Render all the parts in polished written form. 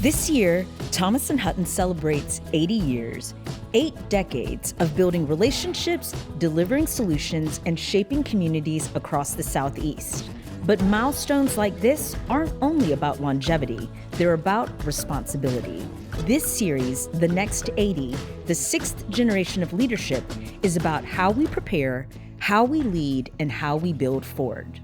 This year, Thomas Hutton celebrates 80 years, 8 decades of building relationships, delivering solutions, and shaping communities across the Southeast. But milestones like this aren't only about longevity, they're about responsibility. This series, The Next 80, the 6th generation of leadership, is about how we prepare, how we lead, and how we build forward.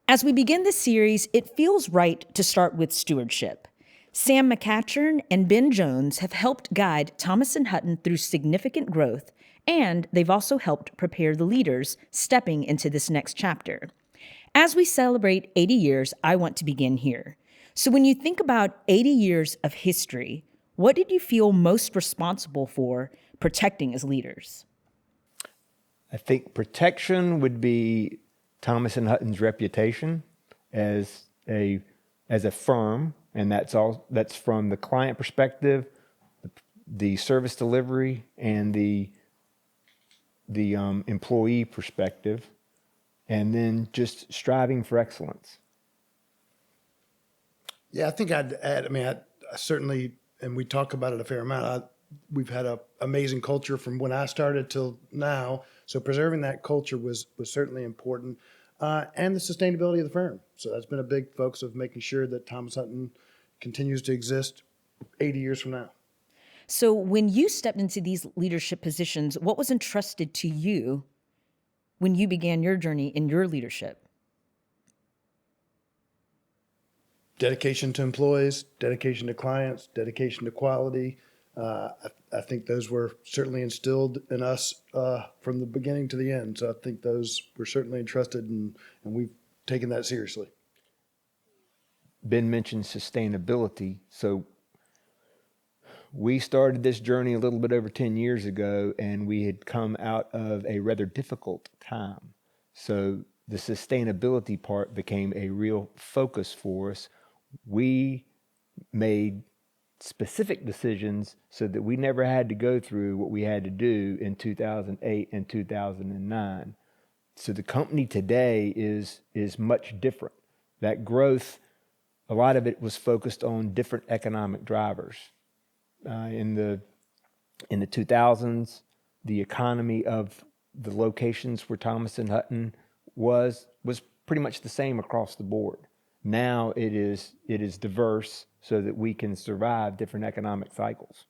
As we begin this series, it feels right to start with stewardship. Sam McCachern and Ben Jones have helped guide Thomas Hutton through significant growth, and they've also helped prepare the leaders stepping into this next chapter. As we celebrate 80 years, I want to begin here. So when you think about 80 years of history, what did you feel most responsible for protecting as leaders? I think protection would be Thomas Hutton's reputation as a firm, and that's from the client perspective, the service delivery, and the employee perspective, and then just striving for excellence. Yeah, I think I'd add, I certainly, and we talk about it a fair amount, we've had an amazing culture from when I started till now, so preserving that culture was certainly important, and the sustainability of the firm. So that's been a big focus of making sure that Thomas Hutton continues to exist 80 years from now. So when you stepped into these leadership positions, what was entrusted to you when you began your journey in your leadership? Dedication to employees, dedication to clients, dedication to quality. I think those were certainly instilled in us from the beginning to the end. So I think those were certainly entrusted, and we've taken that seriously. Ben mentioned sustainability. So we started this journey a little bit over 10 years ago, and we had come out of a rather difficult time. So the sustainability part became a real focus for us. We made specific decisions so that we never had to go through what we had to do in 2008 and 2009. So the company today is much different. That growth, a lot of it was focused on different economic drivers. In the 2000s, the economy of the locations where Thomas Hutton was pretty much the same across the board. Now it is diverse so that we can survive different economic cycles.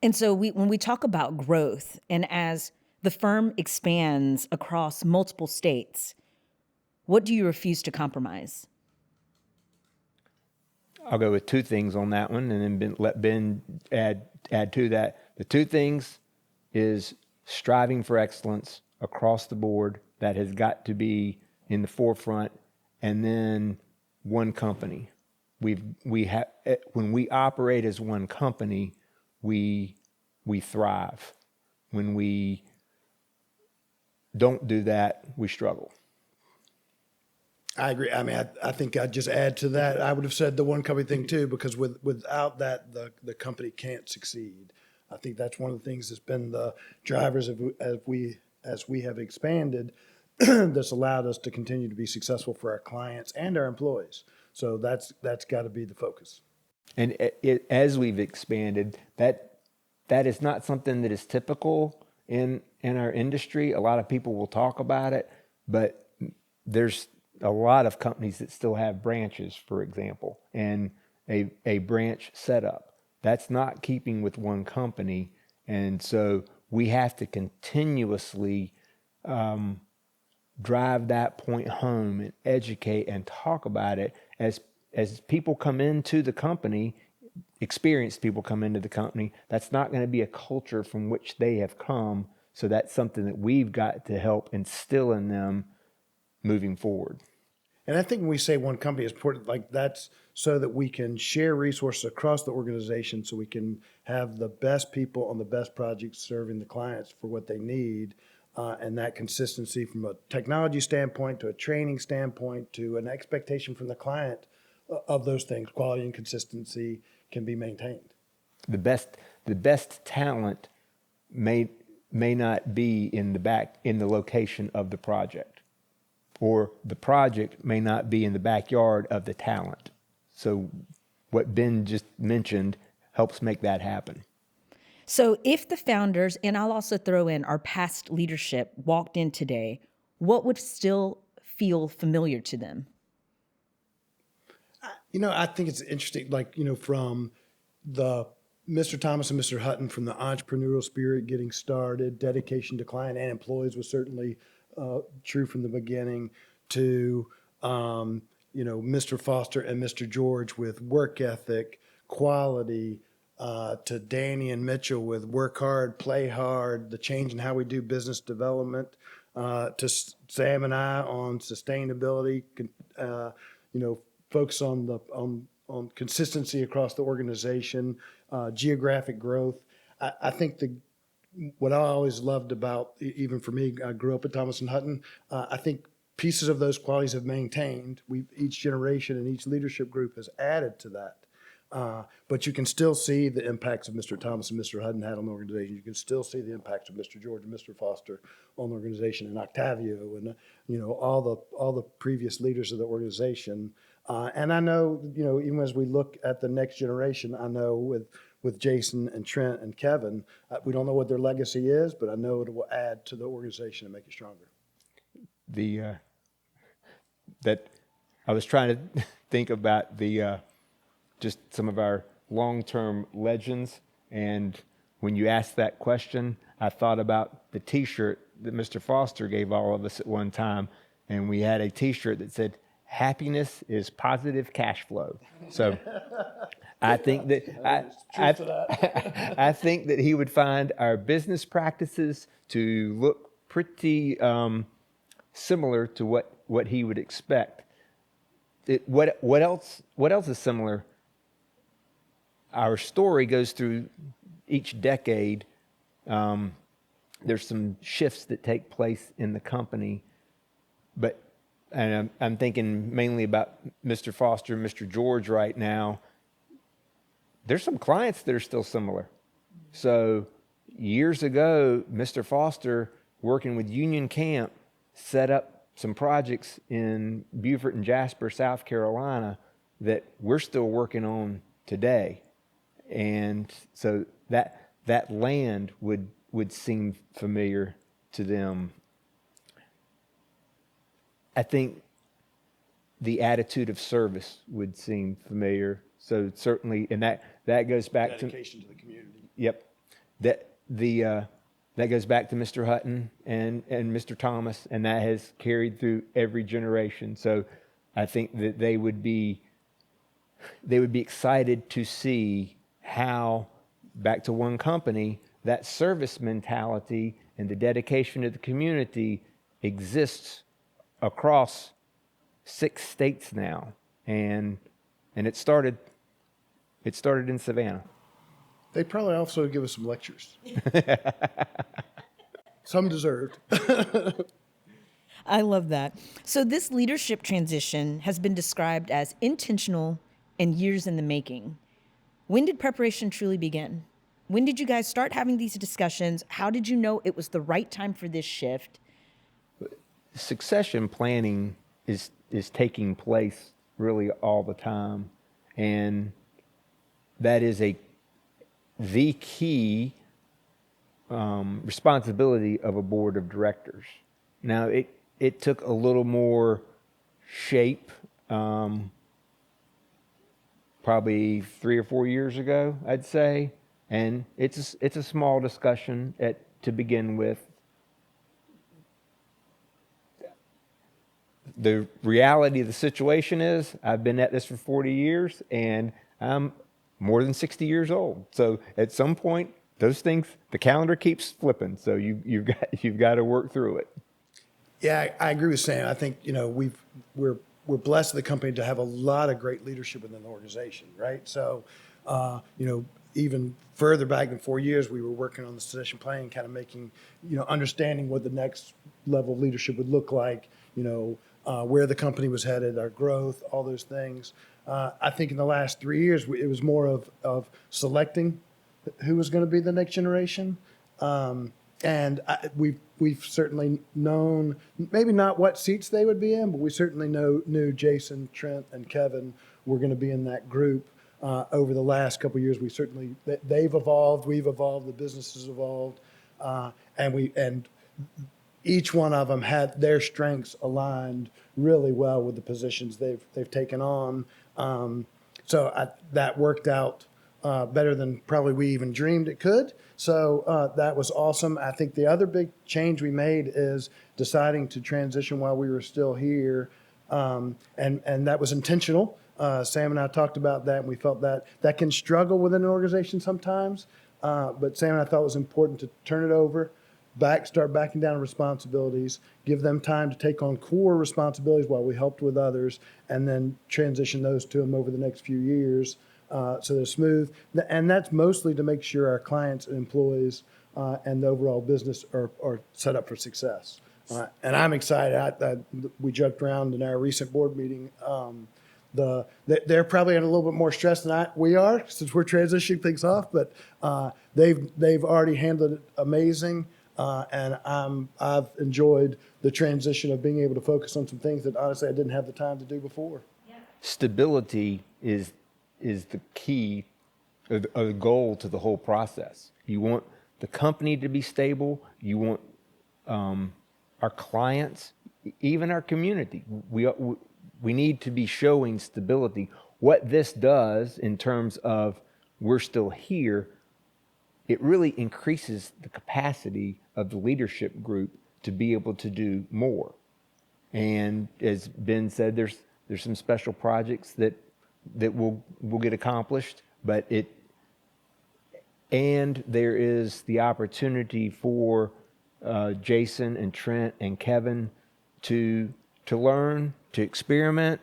And so when we talk about growth, and as the firm expands across multiple states, what do you refuse to compromise? I'll go with 2 things on that one, and then let Ben add to that. The 2 things is striving for excellence across the board. That has got to be in the forefront, and then one company. When we operate as one company, we thrive. When we don't do that, we struggle. I agree. I think I'd just add to that. I would have said the one company thing too, because without that, the company can't succeed. I think that's one of the things that's been the drivers as we have expanded that's allowed us to continue to be successful for our clients and our employees. So that's got to be the focus. And as we've expanded, that is not something that is typical in our industry. A lot of people will talk about it, but there's a lot of companies that still have branches, for example, and a branch setup. That's not keeping with one company. And so we have to continuously drive that point home and educate and talk about it as people come into the company, experienced people come into the company. That's not going to be a culture from which they have come. So that's something that we've got to help instill in them moving forward. And I think when we say one company is important, like that's so that we can share resources across the organization, so we can have the best people on the best projects serving the clients for what they need. And that consistency from a technology standpoint to a training standpoint to an expectation from the client of those things, quality and consistency can be maintained. The best talent may not be in the location of the project, or the project may not be in the backyard of the talent. So what Ben just mentioned helps make that happen. So if the founders, and I'll also throw in our past leadership, walked in today, what would still feel familiar to them? I think it's interesting, from the Mr. Thomas and Mr. Hutton, from the entrepreneurial spirit getting started, dedication to client and employees was certainly true from the beginning, to, Mr. Foster and Mr. George with work ethic, quality, to Danny and Mitchell with work hard, play hard, the change in how we do business development, to Sam and I on sustainability, focus on consistency across the organization, geographic growth. I think what I always loved about, even for me, I grew up at Thomas and Hutton. I think pieces of those qualities have maintained. Each generation and each leadership group has added to that. But you can still see the impacts of Mr. Thomas and Mr. Hutton had on the organization. You can still see the impacts of Mr. George and Mr. Foster on the organization, and Octavio, and all the previous leaders of the organization. And I know, even as we look at the next generation, I know with Jason and Trent and Kevin, we don't know what their legacy is, but I know it will add to the organization and make it stronger. That I was trying to think about just some of our long-term legends, and when you asked that question, I thought about the T-shirt that Mr. Foster gave all of us at one time, and we had a T-shirt that said, "Happiness is positive cash flow." So I think that I think that he would find our business practices to look pretty similar to what he would expect. What else is similar? Our story goes through each decade. There's some shifts that take place in the company, and I'm thinking mainly about Mr. Foster and Mr. George right now. There's some clients that are still similar. So years ago, Mr. Foster, working with Union Camp, set up some projects in Beaufort and Jasper, South Carolina, that we're still working on today. And so that land would seem familiar to them. I think the attitude of service would seem familiar. So certainly, and that goes back dedication to the community. Yep, that goes back to Mr. Hutton and Mr. Thomas, and that has carried through every generation. So I think that they would be excited to see how, back to one company, that service mentality and the dedication to the community exists across 6 states now, and it started in Savannah. They probably also give us some lectures. Some deserved. I love that. So this leadership transition has been described as intentional and years in the making. When did preparation truly begin? When did you guys start having these discussions? How did you know it was the right time for this shift? Succession planning is taking place really all the time, and that is the key responsibility of a board of directors. Now, it took a little more shape, probably 3 or 4 years ago, I'd say, and it's a small discussion to begin with. The reality of the situation is I've been at this for 40 years, and I'm more than 60 years old. So at some point, those things, the calendar keeps flipping. So you've got to work through it. Yeah, I agree with Sam. I think we're blessed at the company to have a lot of great leadership within the organization, right? So, even further back than 4 years, we were working on the succession planning, kind of making, understanding what the next level of leadership would look like, where the company was headed, our growth, all those things. I think in the last 3 years, it was more of selecting who was going to be the next generation. And we've certainly known, maybe not what seats they would be in, but we certainly knew Jason, Trent, and Kevin were going to be in that group. over the last couple of years. They've evolved, we've evolved, the business has evolved, and each one of them had their strengths aligned really well with the positions they've taken on. That worked out better than probably we even dreamed it could. So that was awesome. I think the other big change we made is deciding to transition while we were still here, and that was intentional. Sam and I talked about that, and we felt that can struggle within an organization sometimes. But Sam and I thought it was important to turn it over, start backing down responsibilities, give them time to take on core responsibilities while we helped with others, and then transition those to them over the next few years. So they're smooth. And that's mostly to make sure our clients and employees and the overall business are set up for success. And I'm excited. We joked around in our recent board meeting. They're probably under a little bit more stress than we are since we're transitioning things off, but they've already handled it amazing. And I've enjoyed the transition of being able to focus on some things that honestly I didn't have the time to do before. Stability is the key or the goal to the whole process. You want the company to be stable. You want our clients, even our community. We need to be showing stability. What this does in terms of we're still here, it really increases the capacity of the leadership group to be able to do more. And as Ben said, there's some special projects that will get accomplished, but there is the opportunity for Jason and Trent and Kevin to learn, to experiment,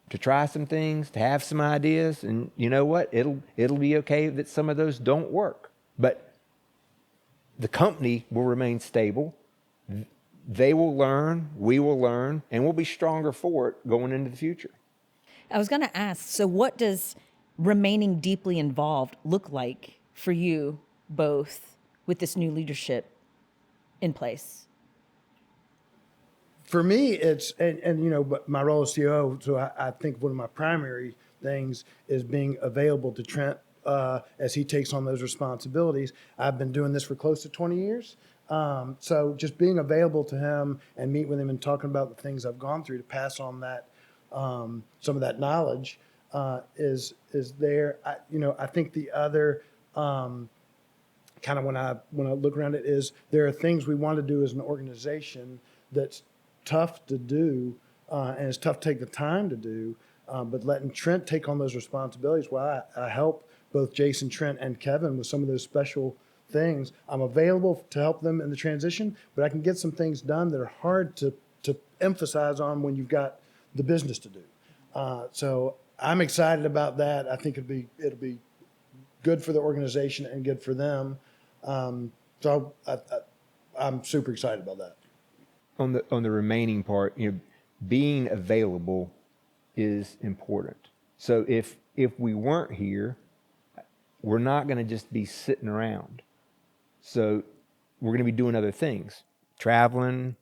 to try some things, to have some ideas, and you know what? It'll be okay that some of those don't work, but the company will remain stable. They will learn, we will learn, and we'll be stronger for it going into the future. I was going to ask, so what does remaining deeply involved look like for you both with this new leadership in place? For me, it's, and you know, but my role as COO, so I think one of my primary things is being available to Trent as he takes on those responsibilities. I've been doing this for close to 20 years. So just being available to him and meet with him and talking about the things I've gone through to pass on that, some of that knowledge is there. I think the other kind of when I look around it is there are things we want to do as an organization that's tough to do and it's tough to take the time to do, but letting Trent take on those responsibilities while I help both Jason, Trent, and Kevin with some of those special things. I'm available to help them in the transition, but I can get some things done that are hard to emphasize on when you've got the business to do. So I'm excited about that. I think it'll be good for the organization and good for them. So I'm super excited about that. On the remaining part, being available is important. So if we weren't here, we're not going to just be sitting around. So we're going to be doing other things, traveling,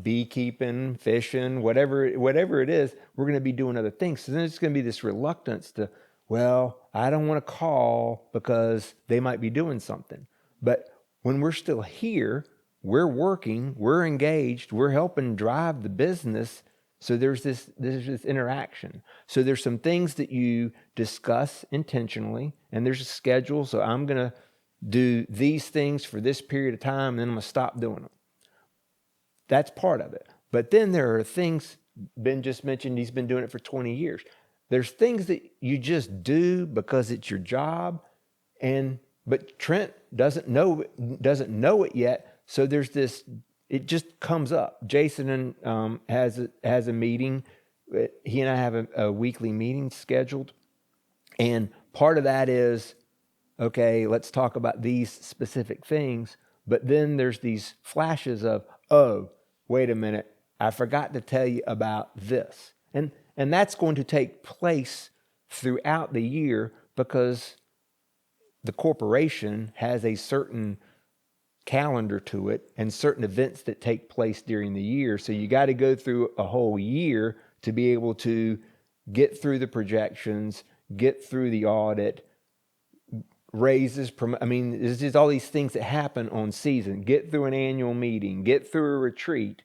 beekeeping, fishing, whatever it is, we're going to be doing other things. So then it's going to be this reluctance to, well, I don't want to call because they might be doing something. But when we're still here, we're working, we're engaged, we're helping drive the business. So there's this interaction. So there's some things that you discuss intentionally, and there's a schedule. So I'm going to do these things for this period of time, and then I'm going to stop doing them. That's part of it. But then there are things, Ben just mentioned he's been doing it for 20 years. There's things that you just do because it's your job, but Trent doesn't know it yet. So there's this, it just comes up. Jason has a meeting. He and I have a weekly meeting scheduled. And part of that is, okay, let's talk about these specific things. But then there's these flashes of, oh, wait a minute, I forgot to tell you about this. And that's going to take place throughout the year because the corporation has a certain calendar to it and certain events that take place during the year. So you got to go through a whole year to be able to get through the projections, get through the audit, raises, there's just all these things that happen on season. Get through an annual meeting, get through a retreat.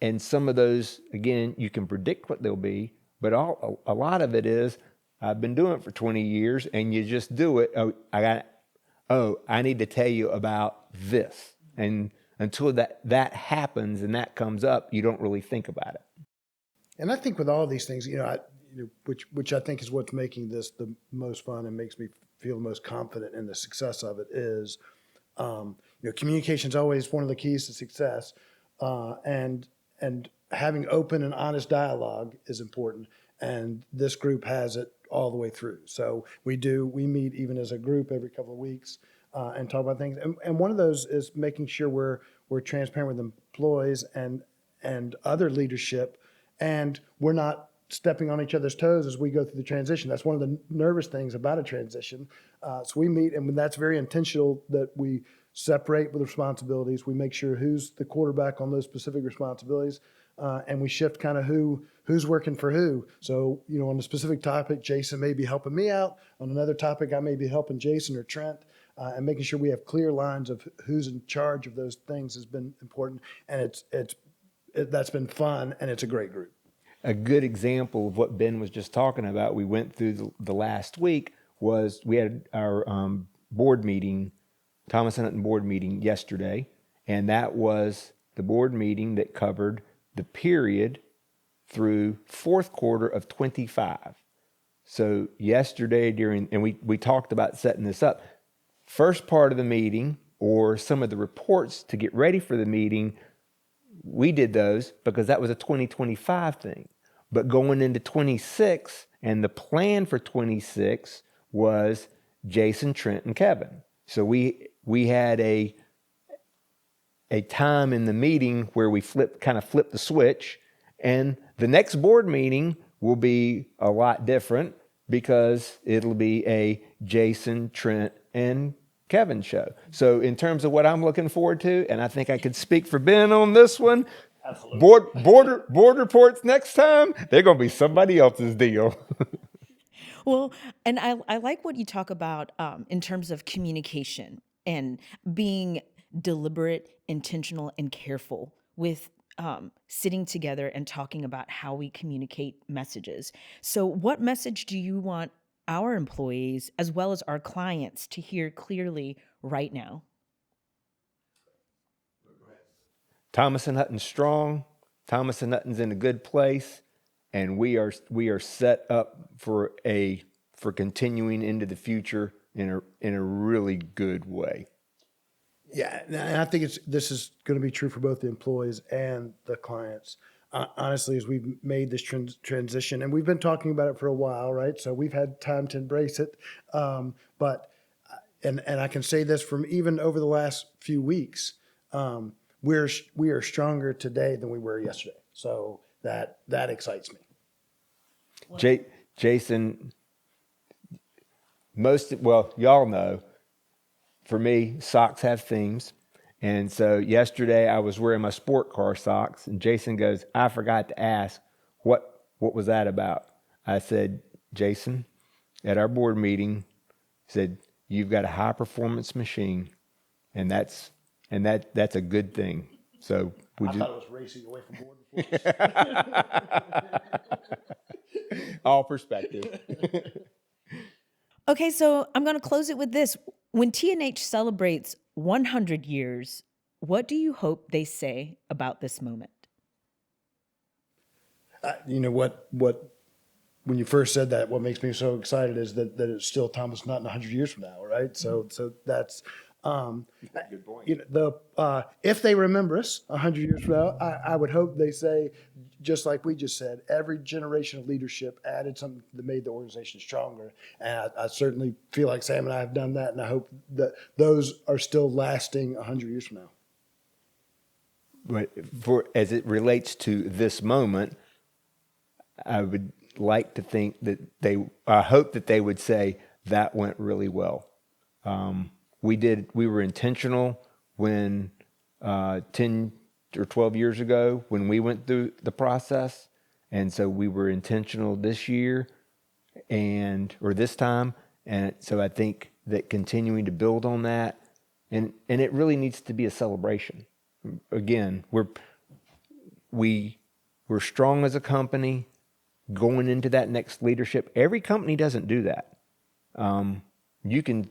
And some of those, again, you can predict what they'll be, but a lot of it is, I've been doing it for 20 years, and you just do it. I need to tell you about this. And until that happens and that comes up, you don't really think about it. And I think with all these things, which I think is what's making this the most fun and makes me feel the most confident in the success of it is, communication is always one of the keys to success, and having open and honest dialogue is important. And this group has it all the way through. So we meet even as a group every couple of weeks and talk about things. And one of those is making sure we're transparent with employees and other leadership, and we're not stepping on each other's toes as we go through the transition. That's one of the nervous things about a transition. So we meet, and that's very intentional that we separate with responsibilities. We make sure who's the quarterback on those specific responsibilities, and we shift kind of who's working for who. So, on a specific topic, Jason may be helping me out. On another topic, I may be helping Jason or Trent, and making sure we have clear lines of who's in charge of those things has been important. And that's been fun, and it's a great group. A good example of what Ben was just talking about, we went through the last week, was we had our board meeting, Thomas Hutton board meeting yesterday, and that was the board meeting that covered the period through fourth quarter of 25. So yesterday and we talked about setting this up. First part of the meeting, or some of the reports to get ready for the meeting, we did those because that was a 2025 thing. But going into 26, and the plan for 26 was Jason, Trent, and Kevin. So we had a time in the meeting where we kind of flip the switch, and the next board meeting will be a lot different because it'll be a Jason, Trent, and Kevin show. So in terms of what I'm looking forward to, and I think I could speak for Ben on this one, board reports next time, they're going to be somebody else's deal. Well, and I like what you talk about in terms of communication and being deliberate, intentional, and careful with sitting together and talking about how we communicate messages. So what message do you want our employees as well as our clients to hear clearly right now? Thomas and Hutton's strong. Thomas and Hutton's in a good place, and we are set up for continuing into the future in a really good way. Yeah, and I think this is going to be true for both the employees and the clients. Honestly, as we've made this transition, and we've been talking about it for a while, right? So we've had time to embrace it. But I can say this from even over the last few weeks, we are stronger today than we were yesterday. So that excites me. Jason, y'all know, for me, socks have themes. And so yesterday I was wearing my sport car socks, and Jason goes, I forgot to ask, what was that about? I said, Jason, at our board meeting, said, you've got a high performance machine, and that's a good thing. So I thought it was racing away from board reports. All perspective. Okay, so I'm going to close it with this. When T&H celebrates 100 years, what do you hope they say about this moment? When you first said that, what makes me so excited is that it's still Thomas Hutton 100 years from now, right? So that's good point. If they remember us 100 years from now, I would hope they say, just like we just said, every generation of leadership added something that made the organization stronger. And I certainly feel like Sam and I have done that, and I hope that those are still lasting 100 years from now. But as it relates to this moment, I would like to think that I hope that they would say that went really well. We were intentional when 10 or 12 years ago when we went through the process. And so we were intentional this year. or this time. And so I think that continuing to build on that, and it really needs to be a celebration. Again, we're strong as a company going into that next leadership. Every company doesn't do that. You can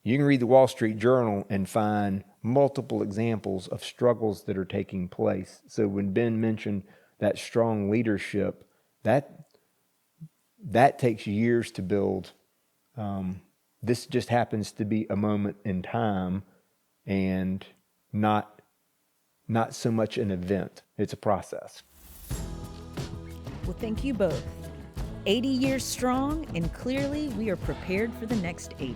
read the Wall Street Journal and find multiple examples of struggles that are taking place. So when Ben mentioned that strong leadership, that takes years to build. This just happens to be a moment in time, and not so much an event. It's a process. Well, thank you both. 80 years strong, and clearly we are prepared for the next 80.